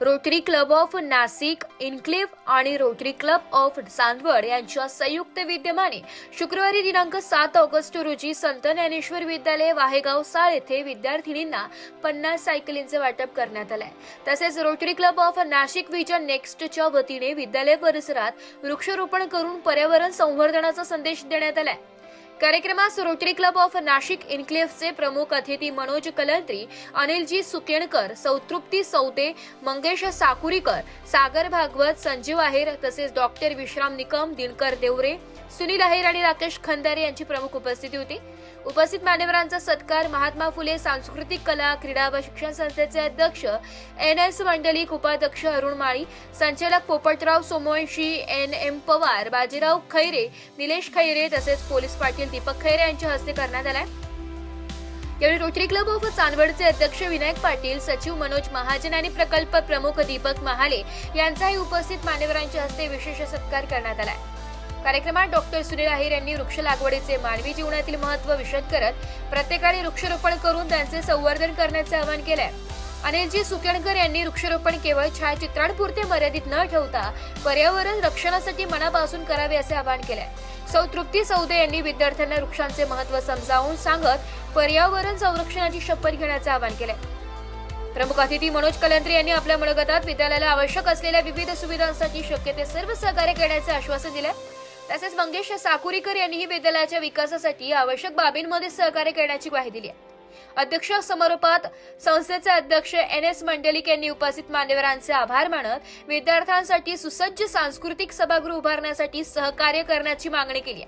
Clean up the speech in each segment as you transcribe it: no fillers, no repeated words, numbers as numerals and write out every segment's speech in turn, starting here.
Rotary club of Nashik इन्क्लेव्ह आणि rotary club of Chandwad यांच्या संयुक्त विद्यमाने शुक्रवारी दिनांक 7 ऑगस्ट रोजी संत ज्ञानेश्वर विद्यालय वाहेगाव साळ येथे विद्यार्थिनींना 50 सायकलींचे वाटप करण्यात आले. तसेच rotary club of Nashik vision नेक्स्टच्या वतीने विद्यालय परिसरात वृक्षारोपण करून पर्यावरण संवर्धनाचा संदेश देण्यात आला. कार्यक्रमास रोटरी क्लब ऑफ नाशिक इन्क्लेव्हचे प्रमुख अतिथी मनोज कलंत्री, अनिलजी सुकेणकर, सौतृप्ती सौदे, मंगेश साकुरीकर, सागर भागवत, संजीव आहेर तसेच डॉक्टर विश्राम निकम, दिनकर देवरे, सुनील आहेर आणि राकेश खंदारे यांची प्रमुख उपस्थिती होती. उपस्थित मान्यवरांचा सत्कार महात्मा फुले सांस्कृतिक कला क्रीडा व शिक्षण संस्थेचे अध्यक्ष NS मंडलिक, उपाध्यक्ष अरुण माळी, संचालक पोपटराव सोमवंशी, NM पवार, बाजीराव खैरे, निलेश खैरे तसेच पोलीस पाटील दीपक खैरे यांच्या हस्ते करण्यात आला. यावेळी रोटरी क्लब ऑफ चांदवडचे अध्यक्ष विनायक पाटील, सचिव मनोज महाजन आणि प्रकल्प प्रमुख दीपक महाले यांचाही उपस्थित मान्यवरांच्या हस्ते विशेष सत्कार करण्यात आला. कार्यक्रमात डॉक्टर सुनील आहेर यांनी वृक्ष लागवडीचे मानवी जीवनातील महत्त्व विशद करत प्रत्येकाने वृक्षारोपण करून त्यांचे संवर्धन करण्याचे आवाहन केले. अनिलजी सुकेणकर यांनी वृक्षारोपण केवळ छायाचित्रांपुरते मर्यादित न ठेवता पर्यावरण रक्षणासाठी मनापासून करावे असे आवाहन केले. सौतृप्ती सौदे यांनी विद्यार्थ्यांना वृक्षांचे महत्त्व समजावून सांगत पर्यावरण संरक्षणाची शपथ घेण्याचे आवाहन केले. प्रमुख अतिथी मनोज कलंत्री यांनी आपल्या मनोगतात विद्यालयाला आवश्यक असलेल्या विविध सुविधांसाठी शक्य ते सर्व सहकार्य करण्याचे आश्वासन दिले. तसेच मंगेश साकुरीकर यांनीही विद्यालयाच्या विकासासाठी आवश्यक बाबींमध्ये सहकार्य करण्याची ग्वाही दिली. अध्यक्ष समारोपात संस्थेचे अध्यक्ष NS मंडलिक यांनी उपस्थित मान्यवरांचे आभार मानत विद्यार्थ्यांसाठी सुसज्ज सांस्कृतिक सभागृह उभारण्यासाठी सहकार्य करण्याची मागणी केली.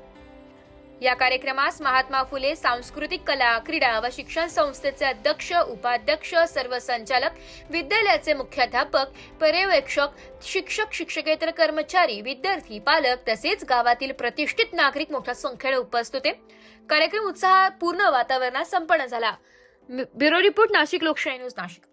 या कार्यक्रमास महात्मा फुले सांस्कृतिक कला क्रीडा व शिक्षण संस्थेचे अध्यक्ष, उपाध्यक्ष, सर्व संचालक, विद्यालयाचे मुख्याध्यापक, पर्यवेक्षक, शिक्षक, शिक्षकेतर कर्मचारी, विद्यार्थी, पालक तसेच गावातील प्रतिष्ठित नागरिक मोठ्या संख्येने उपस्थित होते. कार्यक्रम उत्साहपूर्ण वातावरणात संपन्न झाला. ब्युरो रिपोर्ट, नाशिक लोकशाही न्यूज, नाशिक.